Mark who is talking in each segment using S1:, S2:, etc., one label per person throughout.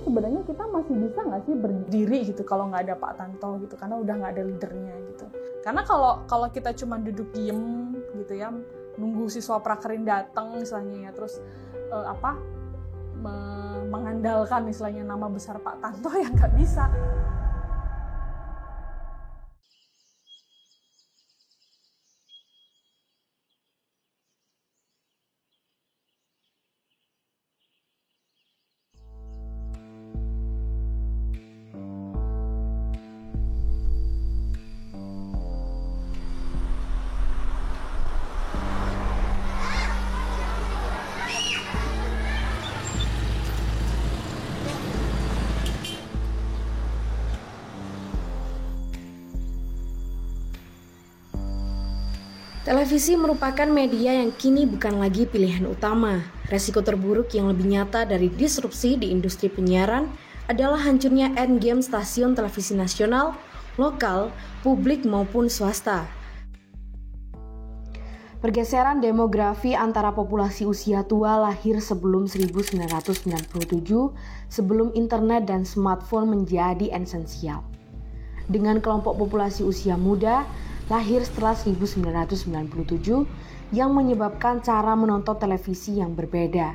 S1: sebenarnya kita masih bisa nggak sih berdiri gitu kalau nggak ada Pak Tanto gitu, karena udah nggak ada leadernya gitu. Karena kalau kita cuma duduk diem gitu ya, nunggu siswa prakerin datang misalnya ya, terus mengandalkan misalnya nama besar Pak Tanto, ya nggak bisa.
S2: Televisi merupakan media yang kini bukan lagi pilihan utama. Resiko terburuk yang lebih nyata dari disrupsi di industri penyiaran adalah hancurnya endgame stasiun televisi nasional, lokal, publik maupun swasta. Pergeseran demografi antara populasi usia tua lahir sebelum 1997, sebelum internet dan smartphone menjadi esensial. Dengan kelompok populasi usia muda lahir setelah 1997 yang menyebabkan cara menonton televisi yang berbeda.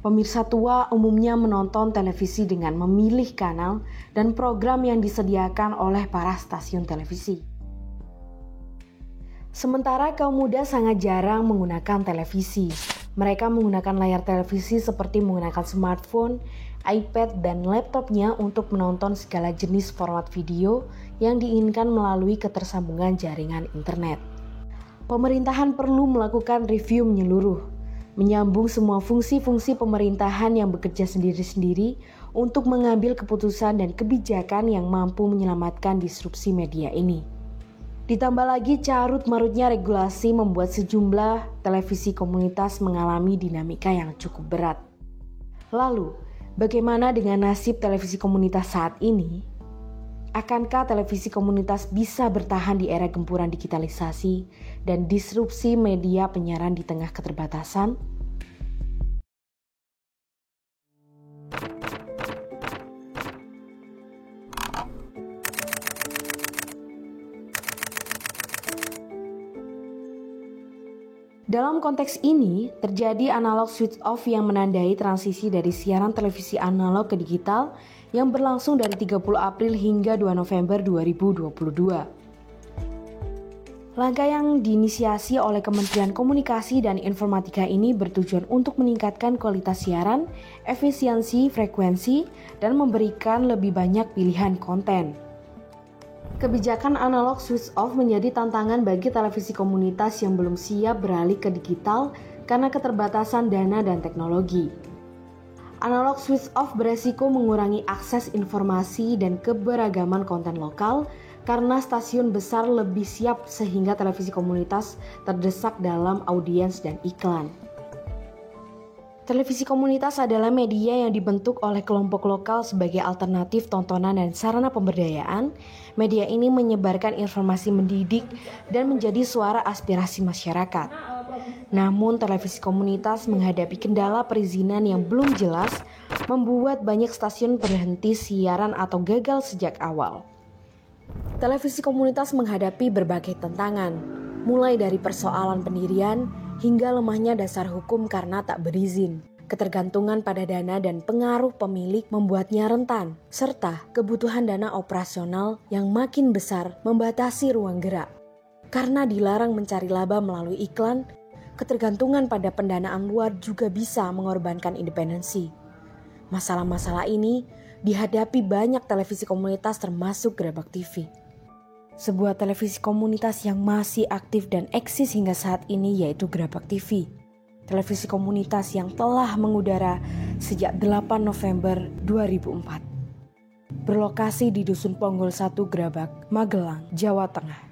S2: Pemirsa tua umumnya menonton televisi dengan memilih kanal dan program yang disediakan oleh para stasiun televisi. Sementara kaum muda sangat jarang menggunakan televisi. Mereka menggunakan layar televisi seperti menggunakan smartphone, iPad, dan laptopnya untuk menonton segala jenis format video yang diinginkan melalui ketersambungan jaringan internet. Pemerintahan perlu melakukan review menyeluruh, menyambung semua fungsi-fungsi pemerintahan yang bekerja sendiri-sendiri untuk mengambil keputusan dan kebijakan yang mampu menyelamatkan disrupsi media ini. Ditambah lagi carut-marutnya regulasi membuat sejumlah televisi komunitas mengalami dinamika yang cukup berat. Lalu, bagaimana dengan nasib televisi komunitas saat ini? Akankah televisi komunitas bisa bertahan di era gempuran digitalisasi dan disrupsi media penyiaran di tengah keterbatasan? Dalam konteks ini, terjadi analog switch off yang menandai transisi dari siaran televisi analog ke digital yang berlangsung dari 30 April hingga 2 November 2022. Langkah yang diinisiasi oleh Kementerian Komunikasi dan Informatika ini bertujuan untuk meningkatkan kualitas siaran, efisiensi, frekuensi, dan memberikan lebih banyak pilihan konten. Kebijakan analog switch off menjadi tantangan bagi televisi komunitas yang belum siap beralih ke digital karena keterbatasan dana dan teknologi. Analog switch off beresiko mengurangi akses informasi dan keberagaman konten lokal karena stasiun besar lebih siap sehingga televisi komunitas terdesak dalam audiens dan iklan. Televisi komunitas adalah media yang dibentuk oleh kelompok lokal sebagai alternatif tontonan dan sarana pemberdayaan. Media ini menyebarkan informasi mendidik dan menjadi suara aspirasi masyarakat. Namun televisi komunitas menghadapi kendala perizinan yang belum jelas, membuat banyak stasiun berhenti siaran atau gagal sejak awal. Televisi komunitas menghadapi berbagai tantangan, mulai dari persoalan pendirian hingga lemahnya dasar hukum karena tak berizin. Ketergantungan pada dana dan pengaruh pemilik membuatnya rentan, serta kebutuhan dana operasional yang makin besar membatasi ruang gerak. Karena dilarang mencari laba melalui iklan, ketergantungan pada pendanaan luar juga bisa mengorbankan independensi. Masalah-masalah ini dihadapi banyak televisi komunitas termasuk Grabak TV. Sebuah televisi komunitas yang masih aktif dan eksis hingga saat ini yaitu Grabak TV. Televisi komunitas yang telah mengudara sejak 8 November 2004. Berlokasi di Dusun Ponggol 1 Grabak, Magelang, Jawa Tengah.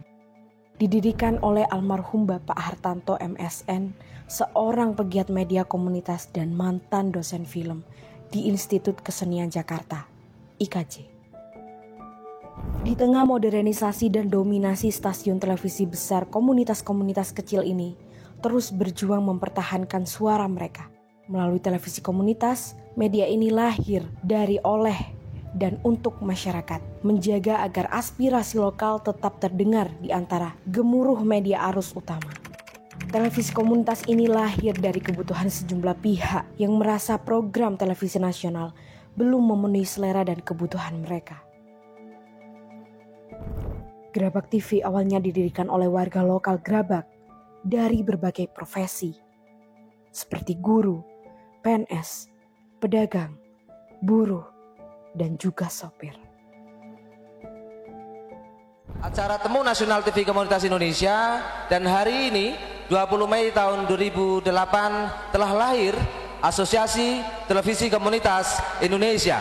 S2: Didirikan oleh almarhum Bapak Hartanto MSN, seorang pegiat media komunitas dan mantan dosen film di Institut Kesenian Jakarta, IKJ. Di tengah modernisasi dan dominasi stasiun televisi besar, komunitas-komunitas kecil ini terus berjuang mempertahankan suara mereka. Melalui televisi komunitas, Media ini lahir dari, oleh, dan untuk masyarakat, menjaga agar aspirasi lokal tetap terdengar di antara gemuruh media arus utama. Televisi komunitas ini lahir dari kebutuhan sejumlah pihak yang merasa program televisi nasional belum memenuhi selera dan kebutuhan mereka. Gerabak TV awalnya didirikan oleh warga lokal Gerabak dari berbagai profesi, seperti guru, PNS, pedagang, buruh, dan juga sopir.
S3: Acara Temu Nasional TV Komunitas Indonesia, dan hari ini 20 Mei tahun 2008 telah lahir Asosiasi Televisi Komunitas Indonesia.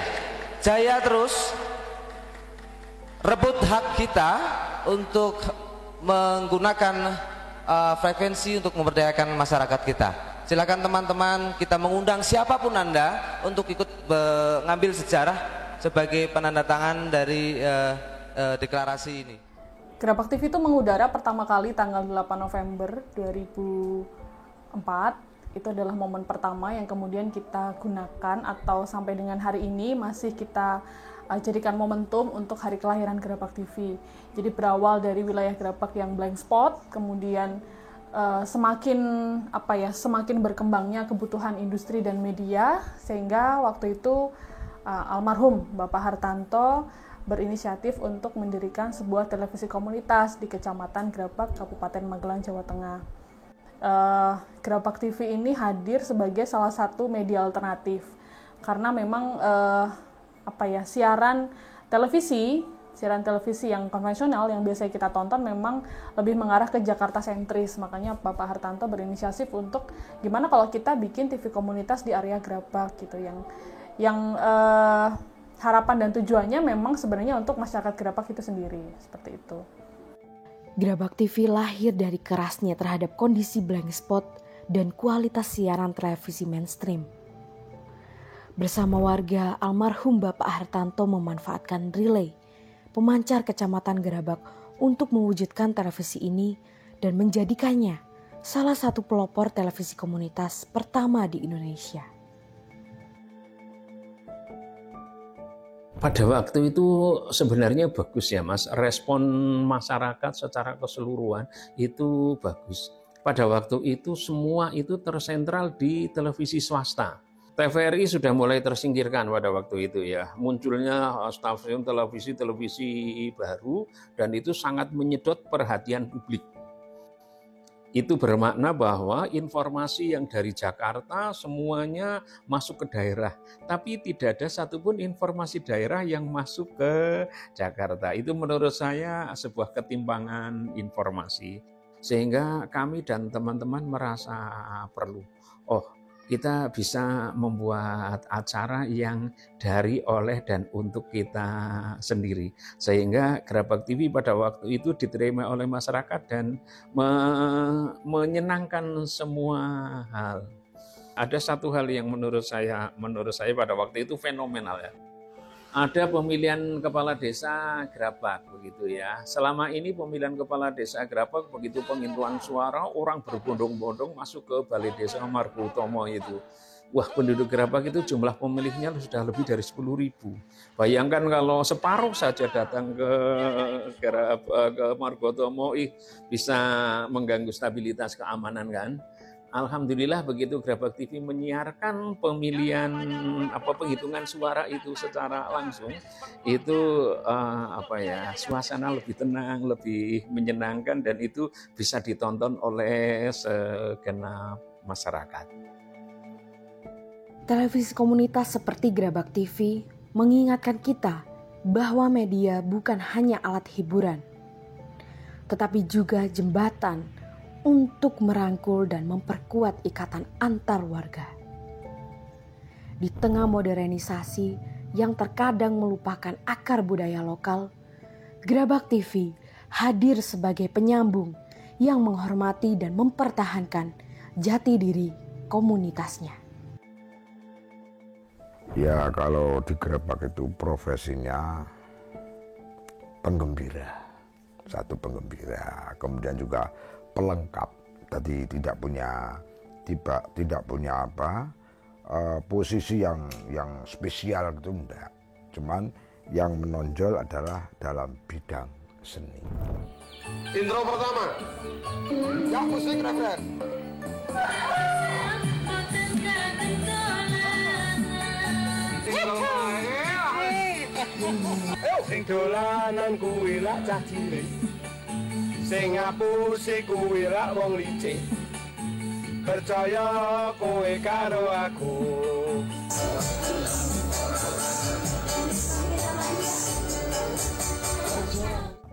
S3: Jaya terus rebut hak kita untuk menggunakan frekuensi untuk memberdayakan masyarakat kita. Silakan teman-teman, kita mengundang siapapun Anda untuk ikut mengambil sejarah sebagai penandatangan dari deklarasi ini.
S1: Gerabak TV itu mengudara pertama kali tanggal 8 November 2004. Itu adalah momen pertama yang kemudian kita gunakan atau sampai dengan hari ini masih kita jadikan momentum untuk hari kelahiran Gerabak TV. Jadi berawal dari wilayah Gerabak yang blank spot, kemudian semakin berkembangnya kebutuhan industri dan media, sehingga waktu itu almarhum Bapak Hartanto berinisiatif untuk mendirikan sebuah televisi komunitas di Kecamatan Gerabak, Kabupaten Magelang, Jawa Tengah. Gerabak TV ini hadir sebagai salah satu media alternatif karena memang siaran televisi yang konvensional yang biasa kita tonton memang lebih mengarah ke Jakarta sentris. Makanya Bapak Hartanto berinisiatif untuk gimana kalau kita bikin TV komunitas di area Gerabak gitu, yang harapan dan tujuannya memang sebenarnya untuk masyarakat Gerabak itu sendiri, seperti itu.
S2: Gerabak TV lahir dari kerasnya terhadap kondisi blank spot dan kualitas siaran televisi mainstream. Bersama warga, almarhum Bapak Hartanto memanfaatkan relay pemancar Kecamatan Gerabak untuk mewujudkan televisi ini dan menjadikannya salah satu pelopor televisi komunitas pertama di Indonesia.
S4: Pada waktu itu sebenarnya bagus ya Mas, respon masyarakat secara keseluruhan itu bagus. Pada waktu itu semua itu tersentral di televisi swasta. TVRI sudah mulai tersingkirkan pada waktu itu ya. Munculnya stasiun televisi baru dan itu sangat menyedot perhatian publik. Itu bermakna bahwa informasi yang dari Jakarta semuanya masuk ke daerah. Tapi tidak ada satupun informasi daerah yang masuk ke Jakarta. Itu menurut saya sebuah ketimpangan informasi. Sehingga kami dan teman-teman merasa perlu. Kita bisa membuat acara yang dari, oleh, dan untuk kita sendiri. Sehingga Gerabak TV pada waktu itu diterima oleh masyarakat dan menyenangkan semua hal. Ada satu hal yang menurut saya pada waktu itu fenomenal ya. Ada pemilihan kepala desa Gerabak begitu ya. Selama ini pemilihan kepala desa Gerabak begitu penghitungan suara orang berbondong-bondong masuk ke Balai Desa Margotomo itu. Wah, penduduk Gerabak itu jumlah pemilihnya sudah lebih dari 10.000. Bayangkan kalau separuh saja datang ke Margotomo, bisa mengganggu stabilitas keamanan kan. Alhamdulillah begitu Gerabak TV menyiarkan penghitungan suara itu secara langsung, itu suasana lebih tenang, lebih menyenangkan, dan itu bisa ditonton oleh segenap masyarakat.
S2: Televisi komunitas seperti Gerabak TV mengingatkan kita bahwa media bukan hanya alat hiburan, tetapi juga jembatan untuk merangkul dan memperkuat ikatan antar warga. Di tengah modernisasi yang terkadang melupakan akar budaya lokal, Gerabak TV hadir sebagai penyambung yang menghormati dan mempertahankan jati diri komunitasnya.
S5: Ya, kalau di Gerabak itu profesinya penggembira, satu penggembira, kemudian juga pelengkap. Tadi tidak punya posisi yang spesial gitu enggak. Cuman yang menonjol adalah dalam bidang seni.
S6: Intro pertama. Yang musik referen. Sing dolanan kuwi lak cah cilik. Sing ngapusi kuwi lak wong licik. Percaya kowe karo aku.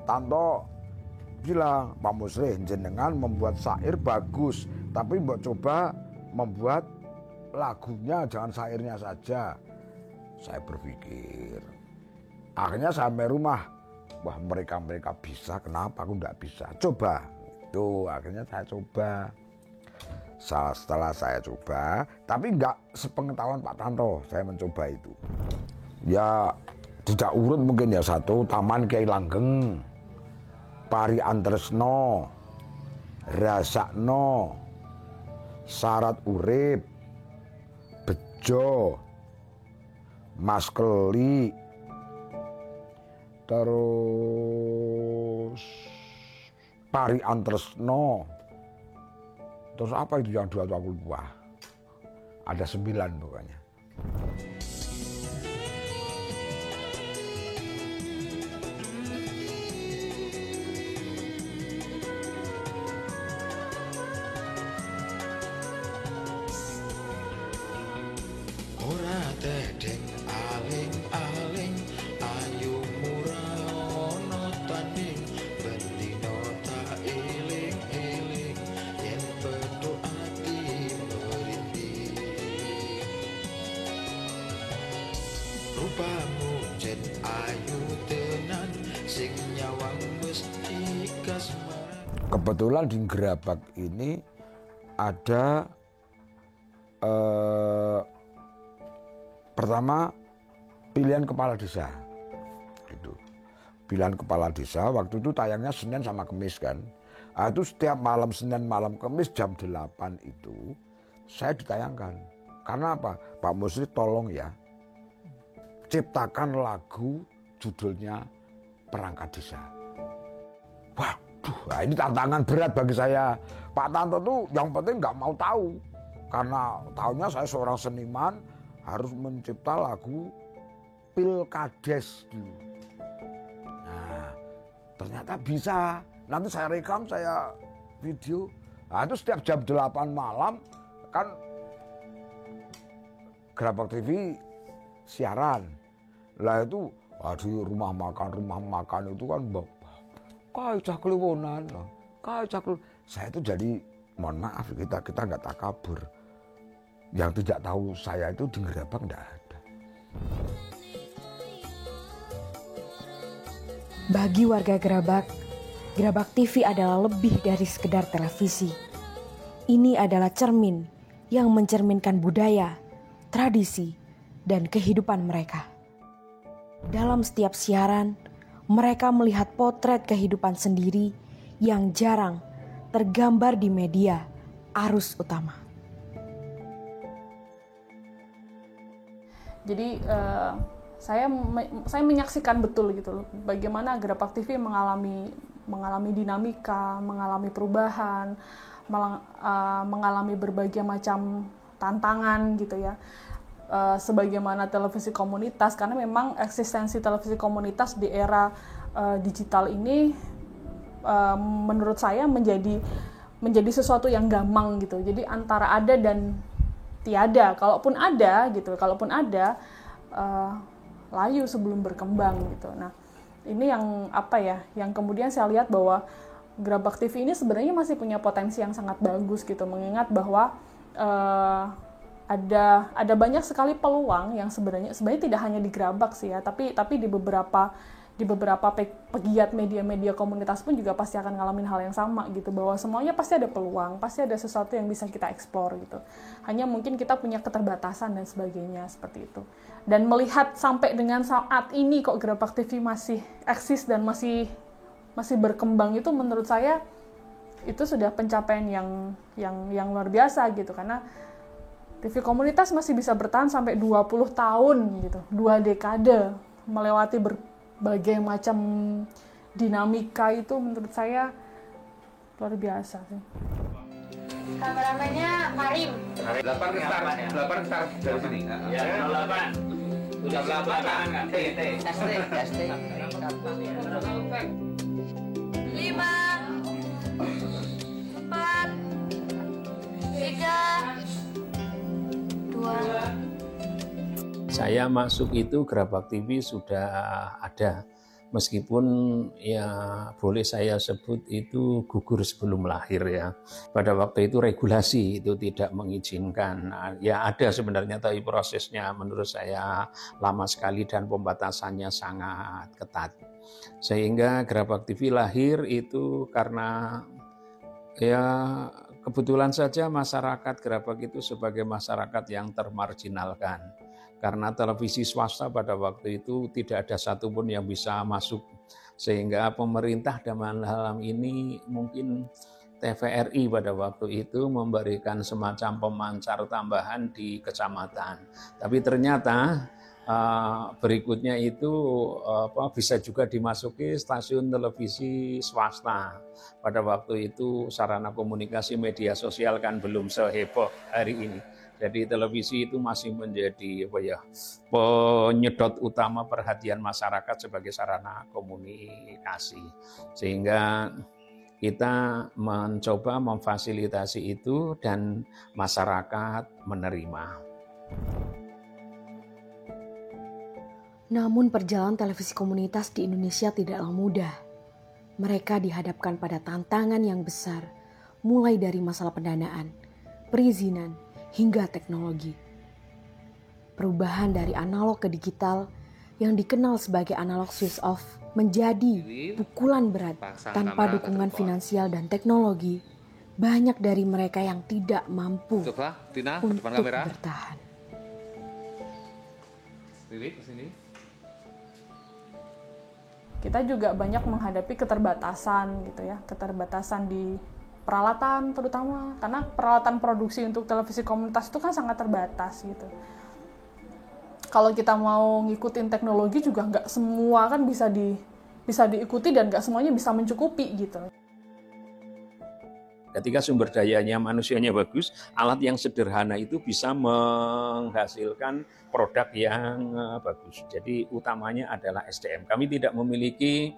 S5: Tanto bilang, Pak Musri, jenengan membuat syair bagus, tapi mbok coba membuat lagunya, jangan syairnya saja. Saya berpikir, akhirnya sampai rumah, wah mereka bisa, kenapa aku enggak bisa? Coba, itu akhirnya saya coba. Setelah saya coba, tapi enggak sepengetahuan Pak Tanto, saya mencoba itu. Ya tidak urut mungkin ya, satu Taman Kiai Langgeng, Pari Antresno, Rasakno, Syarat Urip, Bejo, Mas Keli, terus Pari Antresno, terus apa itu yang dua aku lupa, ada 9 pokoknya.
S7: Ora tedeng aling-aling ayu murah ono tanding bendino tak eling-eling yen petuk ati merintih rupamu jen ayu tenan sing nyawang mesti kasmaran.
S5: Kebetulan di Gerabak ini ada pertama pilihan kepala desa, itu pilihan kepala desa waktu itu tayangnya Senin sama Kamis kan. Itu setiap malam Senin malam Kamis jam 8 itu saya ditayangkan. Karena apa? Pak Musri tolong ya ciptakan lagu judulnya Perangkat Desa. Waduh, nah ini tantangan berat bagi saya. Pak Tanto tuh yang penting nggak mau tahu, karena tahunya saya seorang seniman harus mencipta lagu Pilkades dulu. Nah, ternyata bisa. Nanti saya rekam, saya video. Nah, itu setiap jam 8 malam kan Gerabak TV siaran. Lah itu di rumah makan itu kan kayak cah keliwonan. Saya itu jadi, mohon maaf, kita nggak takabur. Yang tidak tahu saya itu di Gerabak enggak ada.
S2: Bagi warga Gerabak, Gerabak TV adalah lebih dari sekedar televisi. Ini adalah cermin yang mencerminkan budaya, tradisi, dan kehidupan mereka. Dalam setiap siaran, mereka melihat potret kehidupan sendiri yang jarang tergambar di media arus utama.
S1: Jadi saya menyaksikan betul gitu loh bagaimana Gerabak TV mengalami dinamika, mengalami perubahan, mengalami berbagai macam tantangan gitu ya. Sebagaimana televisi komunitas, karena memang eksistensi televisi komunitas di era digital ini menurut saya menjadi sesuatu yang gampang gitu. Jadi antara ada dan tiada, kalaupun ada layu sebelum berkembang gitu. Nah, ini yang yang kemudian saya lihat bahwa Gerabak TV ini sebenarnya masih punya potensi yang sangat bagus gitu, mengingat bahwa ada banyak sekali peluang yang sebenarnya tidak hanya di Gerabak sih ya, tapi di beberapa pegiat media-media komunitas pun juga pasti akan ngalamin hal yang sama gitu, bahwa semuanya pasti ada peluang, pasti ada sesuatu yang bisa kita eksplor gitu. Hanya mungkin kita punya keterbatasan dan sebagainya seperti itu. Dan melihat sampai dengan saat ini kok Gerabak TV masih eksis dan masih berkembang, itu menurut saya itu sudah pencapaian yang luar biasa gitu, karena TV komunitas masih bisa bertahan sampai 20 tahun gitu, 2 dekade, melewati berbagai macam dinamika. Itu menurut saya luar biasa sih.
S8: Kameramennya Karim.
S9: 8 start dari sini. Ya, 08. Udah 8 kan? Tes.
S8: 5 4 3 2.
S4: Saya masuk itu Gerabak TV sudah ada, meskipun ya boleh saya sebut itu gugur sebelum lahir ya. Pada waktu itu regulasi itu tidak mengizinkan. Ya ada sebenarnya, tapi prosesnya menurut saya lama sekali dan pembatasannya sangat ketat. Sehingga Gerabak TV lahir itu karena ya kebetulan saja masyarakat Gerabak itu sebagai masyarakat yang termarginalkan. Karena televisi swasta pada waktu itu tidak ada satupun yang bisa masuk. Sehingga pemerintah dalam hal ini mungkin TVRI pada waktu itu memberikan semacam pemancar tambahan di kecamatan. Tapi ternyata berikutnya itu bisa juga dimasuki stasiun televisi swasta. Pada waktu itu sarana komunikasi media sosial kan belum seheboh hari ini. Jadi televisi itu masih menjadi penyedot utama perhatian masyarakat sebagai sarana komunikasi. Sehingga kita mencoba memfasilitasi itu dan masyarakat menerima.
S2: Namun perjalanan televisi komunitas di Indonesia tidaklah mudah. Mereka dihadapkan pada tantangan yang besar, mulai dari masalah pendanaan, perizinan, hingga teknologi. Perubahan dari analog ke digital yang dikenal sebagai analog switch off menjadi pukulan berat tanpa dukungan finansial dan teknologi. Banyak dari mereka yang tidak mampu untuk bertahan.
S1: Kita juga banyak menghadapi keterbatasan gitu ya, keterbatasan di peralatan terutama, karena peralatan produksi untuk televisi komunitas itu kan sangat terbatas gitu. Kalau kita mau ngikutin teknologi juga nggak semua kan bisa diikuti dan nggak semuanya bisa mencukupi gitu.
S4: Ketika sumber dayanya manusianya bagus, alat yang sederhana itu bisa menghasilkan produk yang bagus. Jadi utamanya adalah SDM. Kami tidak memiliki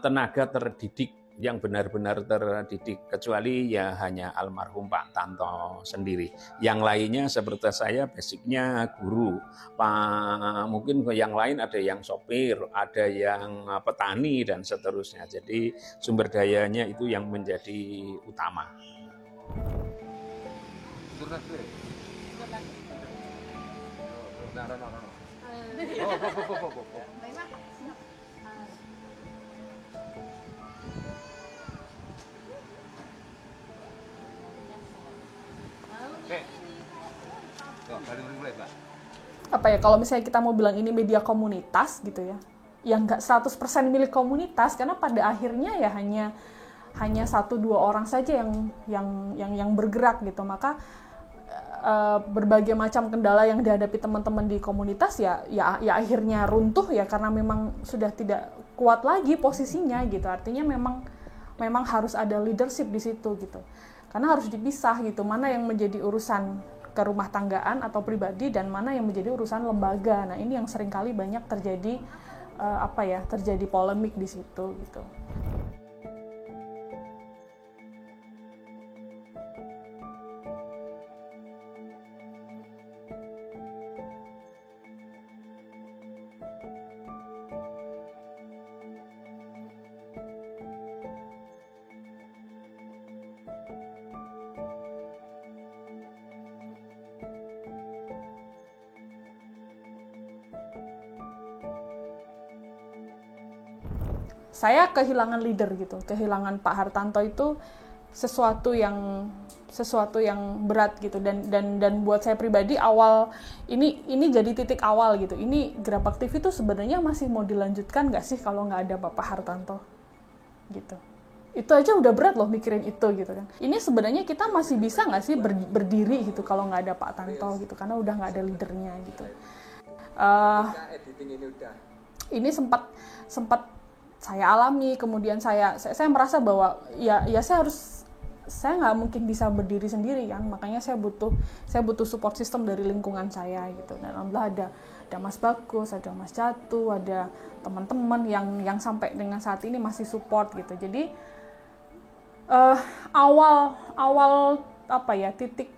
S4: tenaga terdidik yang benar-benar terdidik, kecuali ya hanya almarhum Pak Tanto sendiri. Yang lainnya seperti saya basicnya guru. Mungkin yang lain ada yang sopir, ada yang petani dan seterusnya. Jadi sumber dayanya itu yang menjadi utama.
S1: Apa ya, kalau misalnya kita mau bilang ini media komunitas gitu ya, yang nggak 100% milik komunitas, karena pada akhirnya ya hanya 1-2 orang saja yang bergerak gitu. Maka berbagai macam kendala yang dihadapi teman-teman di komunitas ya akhirnya runtuh ya, karena memang sudah tidak kuat lagi posisinya gitu. Artinya memang harus ada leadership di situ gitu. Karena harus dipisah gitu, mana yang menjadi urusan kerumah tanggaan atau pribadi dan mana yang menjadi urusan lembaga. Nah, ini yang seringkali banyak terjadi terjadi polemik di situ gitu. Saya kehilangan leader gitu, kehilangan Pak Hartanto itu sesuatu yang berat gitu, dan buat saya pribadi awal ini jadi titik awal gitu. Ini Gerabak TV itu sebenarnya masih mau dilanjutkan nggak sih kalau nggak ada Bapak Hartanto gitu. Itu aja udah berat loh mikirin itu gitu kan. Ini sebenarnya kita masih bisa nggak sih berdiri gitu kalau nggak ada Pak Tanto gitu, karena udah nggak ada leadernya gitu. Ini sempat saya alami, kemudian saya merasa bahwa ya saya nggak mungkin bisa berdiri sendiri kan, makanya saya butuh support system dari lingkungan saya gitu. Dan alhamdulillah ada Mas Bagus, ada Mas Jatuh, ada teman-teman yang sampai dengan saat ini masih support gitu. Jadi awal titik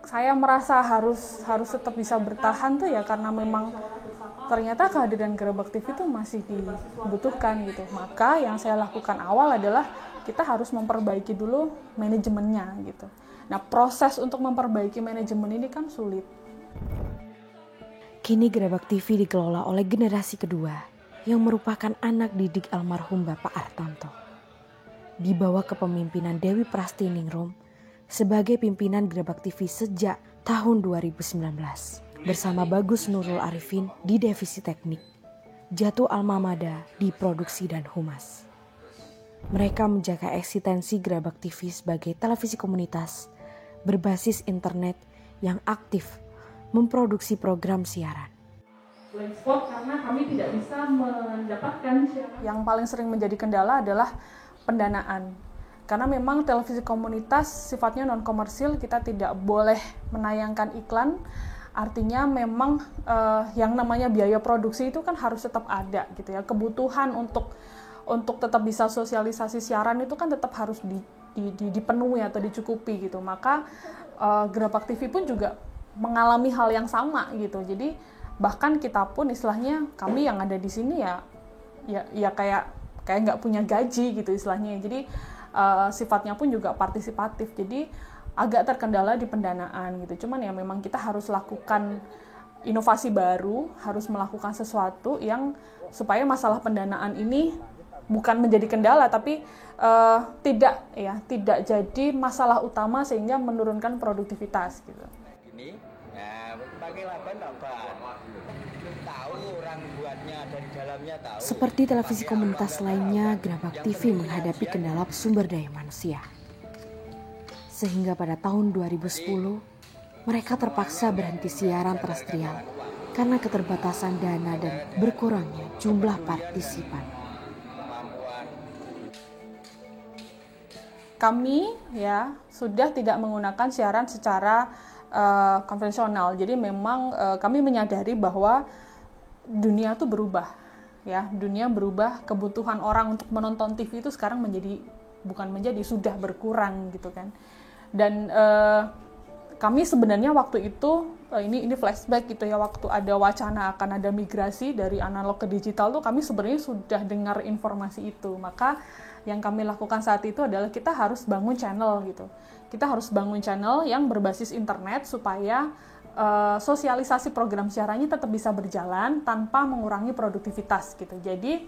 S1: saya merasa harus tetap bisa bertahan tuh ya karena memang ternyata kehadiran Gerabak TV itu masih dibutuhkan gitu. Maka yang saya lakukan awal adalah kita harus memperbaiki dulu manajemennya gitu. Nah, proses untuk memperbaiki manajemen ini kan sulit.
S2: Kini Gerabak TV dikelola oleh generasi kedua yang merupakan anak didik almarhum Bapak Artanto. Di bawah kepemimpinan Dewi Prastiningrum sebagai pimpinan Gerabak TV sejak tahun 2019 bersama Bagus Nurul Arifin di divisi teknik, Jatuh Almamada di produksi dan humas. Mereka menjaga eksistensi Gerabak TV sebagai televisi komunitas berbasis internet yang aktif memproduksi program siaran.
S1: Karena kami tidak bisa mendapatkan yang paling sering menjadi kendala adalah pendanaan. Karena memang televisi komunitas sifatnya non-komersil, kita tidak boleh menayangkan iklan. Artinya memang yang namanya biaya produksi itu kan harus tetap ada gitu ya. Kebutuhan untuk tetap bisa sosialisasi siaran itu kan tetap harus dipenuhi atau dicukupi gitu. Maka Gerabak TV pun juga mengalami hal yang sama gitu. Jadi bahkan kita pun istilahnya kami yang ada di sini ya kayak nggak punya gaji gitu istilahnya. Jadi sifatnya pun juga partisipatif. Jadi agak terkendala di pendanaan gitu. Cuman ya memang kita harus lakukan inovasi baru, harus melakukan sesuatu yang supaya masalah pendanaan ini bukan menjadi kendala tapi tidak jadi masalah utama sehingga menurunkan produktivitas gitu.
S10: Ini pakai laban tahu orang buatnya dari dalamnya tahu.
S2: Seperti televisi komunitas lainnya, Gerabak TV menghadapi kendala sumber daya manusia. Sehingga pada tahun 2010, mereka terpaksa berhenti siaran terestrial karena keterbatasan dana dan berkurangnya jumlah partisipan.
S1: Kami sudah tidak menggunakan siaran secara konvensional. Jadi memang kami menyadari bahwa dunia itu berubah, ya. Dunia berubah, kebutuhan orang untuk menonton TV itu sekarang sudah berkurang gitu kan. Dan kami sebenarnya waktu itu ini flashback gitu ya, waktu ada wacana akan ada migrasi dari analog ke digital tuh kami sebenarnya sudah dengar informasi itu. Maka yang kami lakukan saat itu adalah kita harus bangun channel gitu. Kita harus bangun channel yang berbasis internet supaya sosialisasi program siarannya tetap bisa berjalan tanpa mengurangi produktivitas gitu. Jadi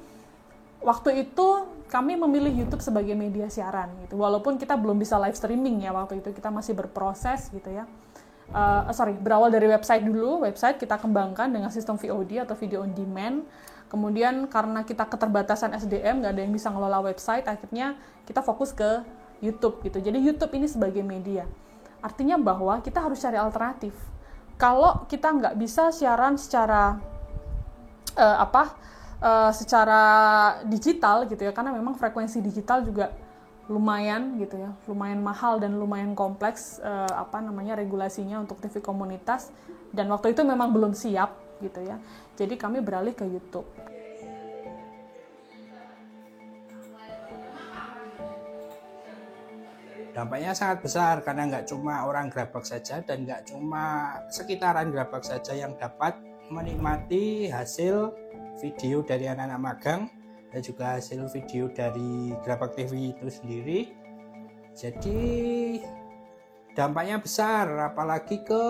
S1: waktu itu kami memilih YouTube sebagai media siaran gitu. Walaupun kita belum bisa live streaming ya waktu itu, kita masih berproses gitu ya. Berawal dari website dulu, website kita kembangkan dengan sistem VOD atau video on demand. Kemudian karena kita keterbatasan SDM, nggak ada yang bisa ngelola website, akhirnya kita fokus ke YouTube gitu. Jadi YouTube ini sebagai media. Artinya bahwa kita harus cari alternatif. Kalau kita nggak bisa siaran secara secara digital gitu ya, karena memang frekuensi digital juga lumayan gitu ya, lumayan mahal dan lumayan kompleks regulasinya untuk TV komunitas, dan waktu itu memang belum siap gitu ya. Jadi kami beralih ke YouTube.
S11: Dampaknya sangat besar karena nggak cuma orang Gerabak saja dan nggak cuma sekitaran Gerabak saja yang dapat menikmati hasil video dari anak-anak magang dan juga hasil video dari Gerabak TV itu sendiri. Jadi dampaknya besar, apalagi ke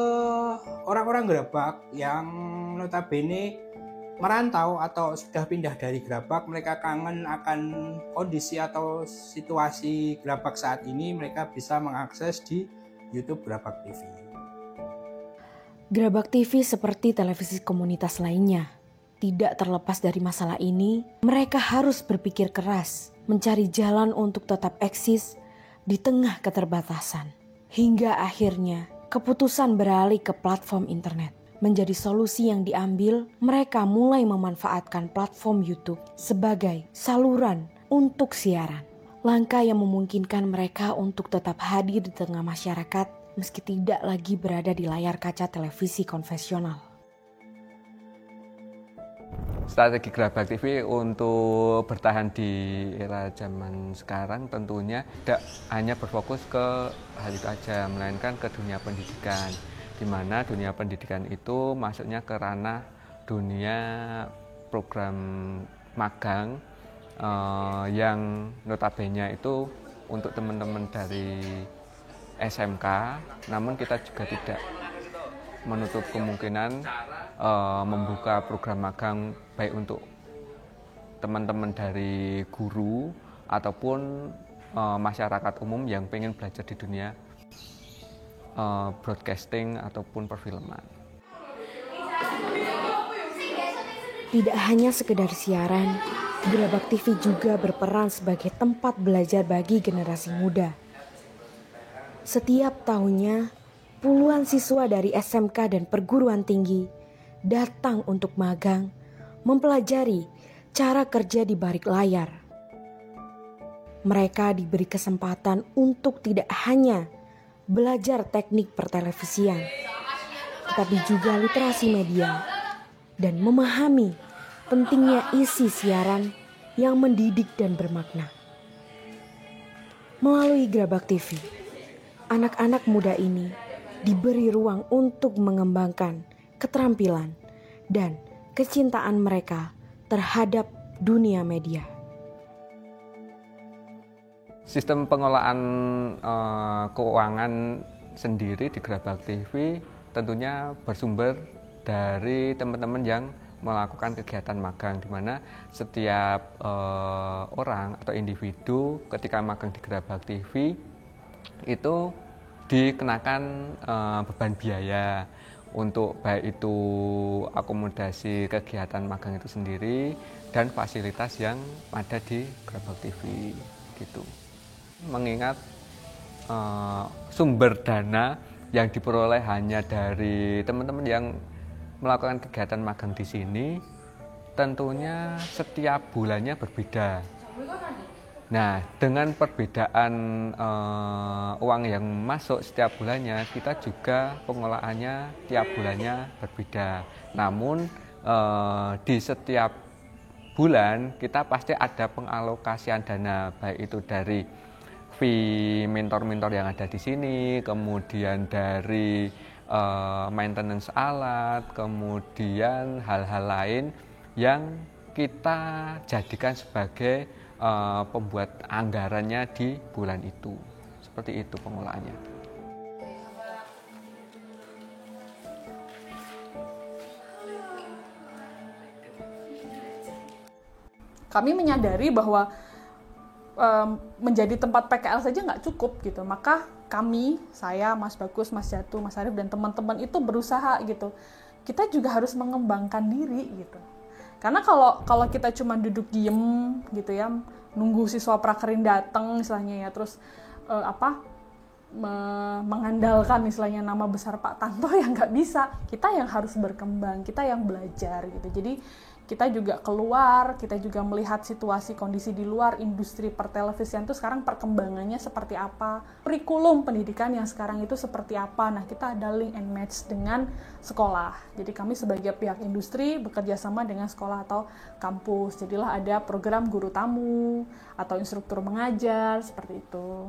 S11: orang-orang Gerabak yang notabene merantau atau sudah pindah dari Gerabak. Mereka kangen akan kondisi atau situasi Gerabak saat ini, mereka bisa mengakses di YouTube Gerabak TV.
S2: Gerabak TV seperti televisi komunitas lainnya, tidak terlepas dari masalah ini. Mereka harus berpikir keras mencari jalan untuk tetap eksis di tengah keterbatasan. Hingga akhirnya keputusan beralih ke platform internet. Menjadi solusi yang diambil, mereka mulai memanfaatkan platform YouTube sebagai saluran untuk siaran. Langkah yang memungkinkan mereka untuk tetap hadir di tengah masyarakat meski tidak lagi berada di layar kaca televisi konvensional.
S12: Strategi Gerabak TV untuk bertahan di era zaman sekarang tentunya tidak hanya berfokus ke hal itu aja, melainkan ke dunia pendidikan. Di mana dunia pendidikan itu masuknya ke ranah dunia program magang yang notabene itu untuk teman-teman dari SMK, namun kita juga tidak menutup kemungkinan membuka program magang baik untuk teman-teman dari guru ataupun masyarakat umum yang pengen belajar di dunia broadcasting ataupun perfilman.
S2: Tidak hanya sekedar siaran, Gerabak TV juga berperan sebagai tempat belajar bagi generasi muda. Setiap tahunnya, puluhan siswa dari SMK dan perguruan tinggi datang untuk magang, mempelajari cara kerja di balik layar. Mereka diberi kesempatan untuk tidak hanya belajar teknik pertelevisian, tetapi juga literasi media dan memahami pentingnya isi siaran yang mendidik dan bermakna. Melalui Gerabak TV, anak-anak muda ini diberi ruang untuk mengembangkan keterampilan dan kecintaan mereka terhadap dunia media.
S12: Sistem pengelolaan keuangan sendiri di Gerabak TV tentunya bersumber dari teman-teman yang melakukan kegiatan magang, di mana setiap orang atau individu ketika magang di Gerabak TV itu dikenakan beban biaya untuk baik itu akomodasi kegiatan magang itu sendiri dan fasilitas yang ada di Gerabak TV gitu. Mengingat sumber dana yang diperoleh hanya dari teman-teman yang melakukan kegiatan magang di sini, tentunya setiap bulannya berbeda. Nah, dengan perbedaan uang yang masuk setiap bulannya, kita juga pengolahannya tiap bulannya berbeda. Namun di setiap bulan kita pasti ada pengalokasian dana, baik itu dari fee mentor-mentor yang ada di sini, kemudian dari maintenance alat, kemudian hal-hal lain yang kita jadikan sebagai pembuat anggarannya di bulan itu. Seperti itu pengolahannya.
S1: Kami menyadari bahwa menjadi tempat PKL saja nggak cukup gitu. Maka kami, saya, Mas Bagus, Mas Jatuh, Mas Arif, dan teman-teman itu berusaha gitu. Kita juga harus mengembangkan diri gitu. Karena kalau kita cuma duduk diem gitu ya, nunggu siswa prakerin datang misalnya ya, terus mengandalkan misalnya nama besar Pak Tanto, yang nggak bisa. Kita yang harus berkembang, kita yang belajar gitu. Jadi kita juga keluar, kita juga melihat situasi kondisi di luar industri pertelevisian itu sekarang perkembangannya seperti apa, kurikulum pendidikan yang sekarang itu seperti apa. Nah, kita ada link and match dengan sekolah. Jadi kami sebagai pihak industri bekerja sama dengan sekolah atau kampus. Jadilah ada program guru tamu atau instruktur mengajar seperti itu.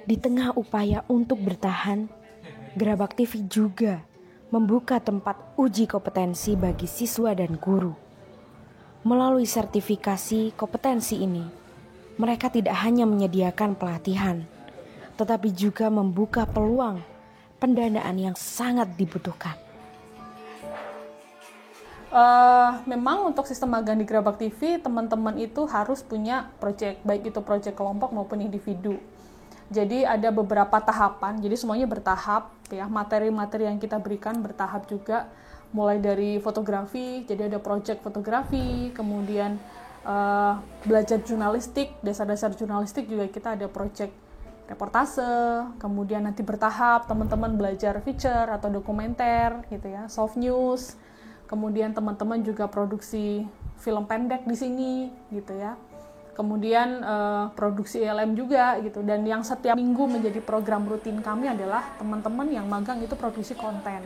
S2: Di tengah upaya untuk bertahan, Gerabak TV juga membuka tempat uji kompetensi bagi siswa dan guru. Melalui sertifikasi kompetensi ini, mereka tidak hanya menyediakan pelatihan, tetapi juga membuka peluang pendanaan yang sangat dibutuhkan.
S1: Memang untuk sistem magang di Gerabak TV, teman-teman itu harus punya proyek, baik itu proyek kelompok maupun individu. Jadi ada beberapa tahapan, jadi semuanya bertahap ya, materi-materi yang kita berikan bertahap juga. mulai dari fotografi, jadi ada project fotografi, kemudian belajar jurnalistik, dasar-dasar jurnalistik juga kita ada project reportase, kemudian nanti bertahap teman-teman belajar feature atau dokumenter gitu ya, soft news, kemudian teman-teman juga produksi film pendek di sini gitu ya. Kemudian produksi ILM juga gitu, dan yang setiap minggu menjadi program rutin kami adalah teman-teman yang magang itu produksi konten.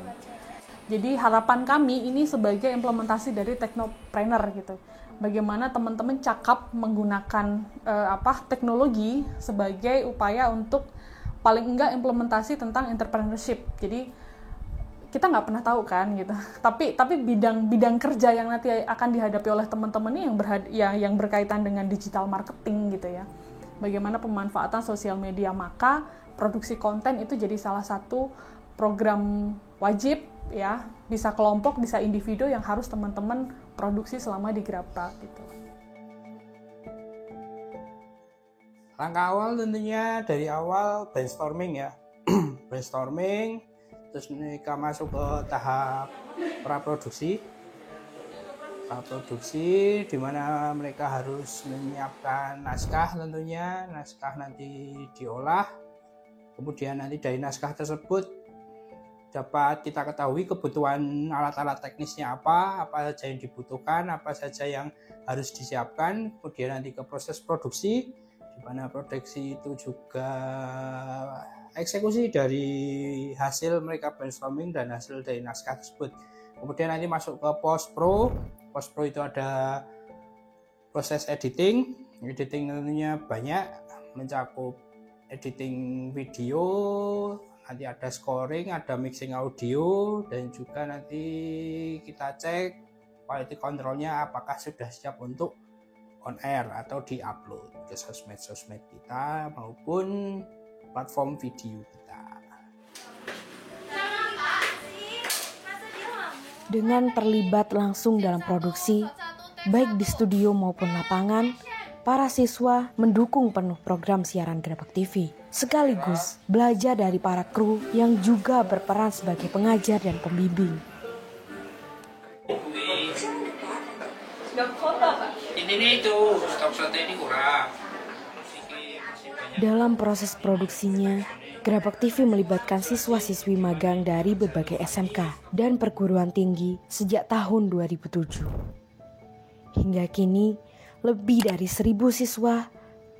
S1: Jadi harapan kami ini sebagai implementasi dari Technopreneur gitu. Bagaimana teman-teman cakap menggunakan teknologi sebagai upaya untuk paling enggak implementasi tentang entrepreneurship. Jadi kita nggak pernah tahu kan gitu. Tapi bidang kerja yang nanti akan dihadapi oleh teman-teman ini yang berkaitan dengan digital marketing gitu ya. Bagaimana pemanfaatan sosial media, maka produksi konten itu jadi salah satu program wajib ya, bisa kelompok, bisa individu yang harus teman-teman produksi selama di Grabpak gitu.
S11: Langkah awal tentunya dari awal brainstorming ya. Brainstorming, terus mereka masuk ke tahap praproduksi di mana mereka harus menyiapkan naskah tentunya, naskah nanti diolah, kemudian nanti dari naskah tersebut dapat kita ketahui kebutuhan alat-alat teknisnya apa saja yang dibutuhkan, apa saja yang harus disiapkan, kemudian nanti ke proses produksi, di mana produksi itu juga eksekusi dari hasil mereka brainstorming dan hasil dari naskah tersebut. Kemudian nanti masuk ke post pro itu ada proses editing tentunya banyak, mencakup editing video, nanti ada scoring, ada mixing audio, dan juga nanti kita cek quality controlnya apakah sudah siap untuk on air atau di-upload ke sosmed kita maupun platform video kita.
S2: Dengan terlibat langsung dalam produksi, baik di studio maupun lapangan, para siswa mendukung penuh program siaran Grabpak TV. Sekaligus belajar dari para kru yang juga berperan sebagai pengajar dan pembimbing.
S11: Ini itu, stok sate ini kurang.
S2: Dalam proses produksinya, Grabpak TV melibatkan siswa-siswi magang dari berbagai SMK dan perguruan tinggi sejak tahun 2007. Hingga kini, lebih dari 1.000 siswa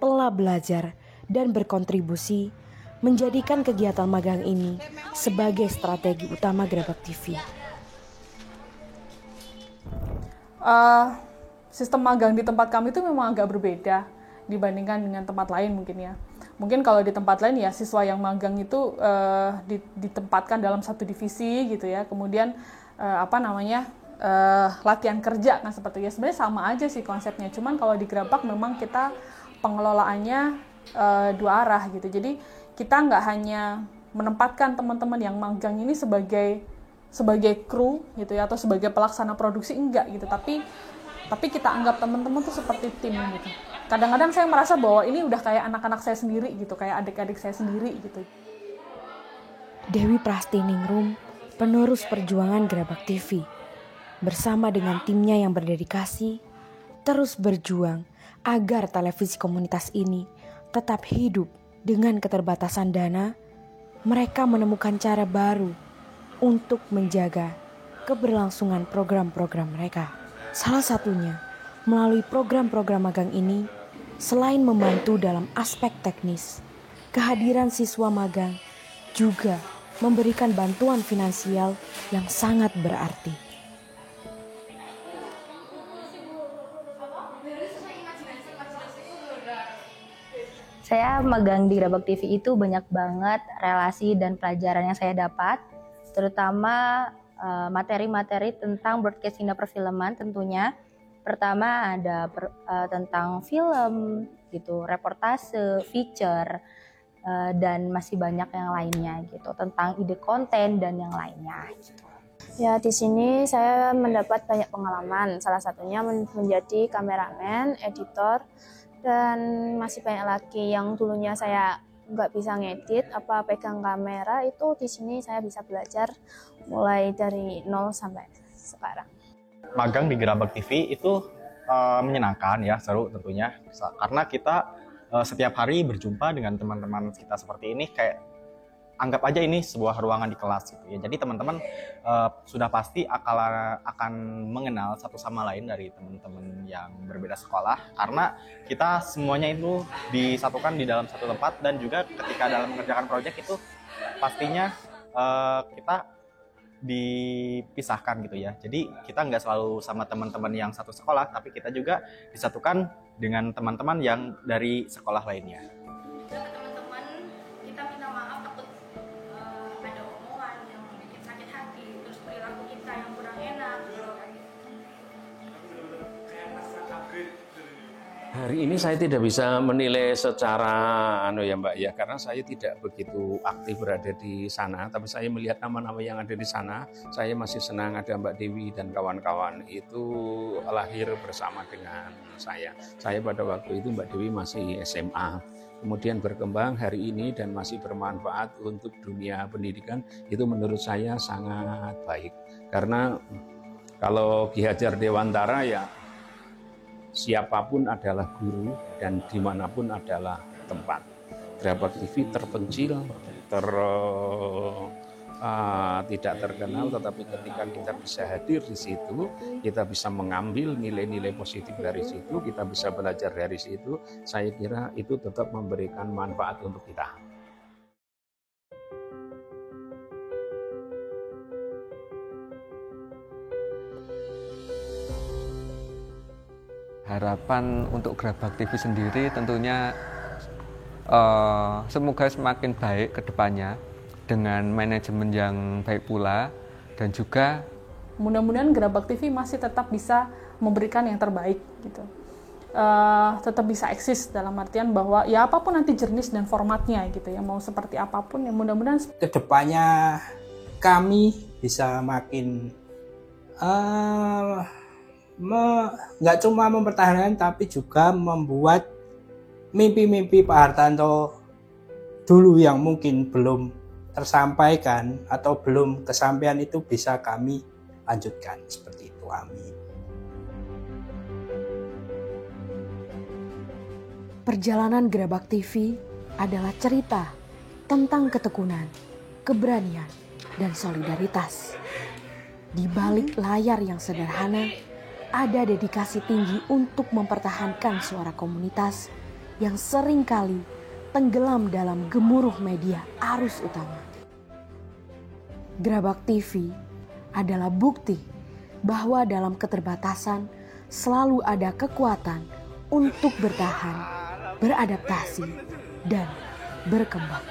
S2: telah belajar dan berkontribusi menjadikan kegiatan magang ini sebagai strategi utama Grabpak TV.
S1: Sistem magang di tempat kami itu memang agak berbeda dibandingkan dengan tempat lain mungkin ya. Mungkin kalau di tempat lain ya siswa yang magang itu ditempatkan dalam satu divisi gitu ya. Kemudian latihan kerja kan seperti ya. Sebenarnya sama aja sih konsepnya. Cuman kalau di Grabpak memang kita pengelolaannya dua arah gitu. Jadi kita nggak hanya menempatkan teman-teman yang magang ini sebagai kru gitu ya atau sebagai pelaksana produksi, enggak gitu. Tapi kita anggap teman-teman tuh seperti tim gitu. Kadang-kadang saya merasa bahwa ini udah kayak anak-anak saya sendiri gitu, kayak adik-adik saya sendiri gitu.
S2: Dewi Prastiningrum, penerus perjuangan Grabpak TV, bersama dengan timnya yang berdedikasi, terus berjuang agar televisi komunitas ini tetap hidup. Dengan keterbatasan dana, mereka menemukan cara baru untuk menjaga keberlangsungan program-program mereka. Salah satunya, melalui program-program magang ini, selain membantu dalam aspek teknis, kehadiran siswa magang juga memberikan bantuan finansial yang sangat berarti.
S13: Saya magang di Grabpak TV itu banyak banget relasi dan pelajaran yang saya dapat, terutama materi-materi tentang broadcasting dan perfilman tentunya. Pertama ada tentang film gitu, reportase, feature, dan masih banyak yang lainnya gitu, tentang ide konten dan yang lainnya gitu.
S14: Ya, di sini saya mendapat banyak pengalaman, salah satunya menjadi kameramen, editor, dan masih banyak lagi yang dulunya saya nggak bisa ngedit, apa pegang kamera, itu di sini saya bisa belajar mulai dari nol sampai sekarang.
S15: Magang di Gerabak TV itu menyenangkan ya, seru tentunya, karena kita setiap hari berjumpa dengan teman-teman kita seperti ini, kayak anggap aja ini sebuah ruangan di kelas gitu ya. Jadi teman-teman sudah pasti akan mengenal satu sama lain dari teman-teman yang berbeda sekolah, karena kita semuanya itu disatukan di dalam satu tempat, dan juga ketika dalam mengerjakan proyek itu pastinya kita dipisahkan gitu ya. Jadi kita nggak selalu sama teman-teman yang satu sekolah, tapi kita juga disatukan dengan teman-teman yang dari sekolah lainnya.
S4: Hari ini saya tidak bisa menilai secara ya Mbak ya, karena saya tidak begitu aktif berada di sana, tapi saya melihat nama-nama yang ada di sana. Saya masih senang ada Mbak Dewi dan kawan-kawan itu lahir bersama dengan saya. Saya pada waktu itu Mbak Dewi masih SMA, kemudian berkembang hari ini dan masih bermanfaat untuk dunia pendidikan. Itu menurut saya sangat baik, karena kalau Ki Hajar Dewantara ya, siapapun adalah guru dan dimanapun adalah tempat. Gerabak TV terpencil, tidak terkenal, tetapi ketika kita bisa hadir di situ, kita bisa mengambil nilai-nilai positif dari situ, kita bisa belajar dari situ, saya kira itu tetap memberikan manfaat untuk kita.
S12: Harapan untuk Gerabak TV sendiri tentunya semoga semakin baik ke depannya dengan manajemen yang baik pula, dan juga
S1: mudah-mudahan Gerabak TV masih tetap bisa memberikan yang terbaik gitu. Tetap bisa eksis dalam artian bahwa ya apapun nanti jenis dan formatnya gitu ya, mau seperti apapun ya, mudah-mudahan
S11: kedepannya kami bisa makin nggak cuma mempertahankan, tapi juga membuat mimpi-mimpi Pak Hartanto dulu yang mungkin belum tersampaikan atau belum kesampaian itu bisa kami lanjutkan seperti itu. Amin.
S2: Perjalanan Gerabak TV adalah cerita tentang ketekunan, keberanian, dan solidaritas. Di balik layar yang sederhana, ada dedikasi tinggi untuk mempertahankan suara komunitas yang seringkali tenggelam dalam gemuruh media arus utama. Gerabak TV adalah bukti bahwa dalam keterbatasan selalu ada kekuatan untuk bertahan, beradaptasi, dan berkembang.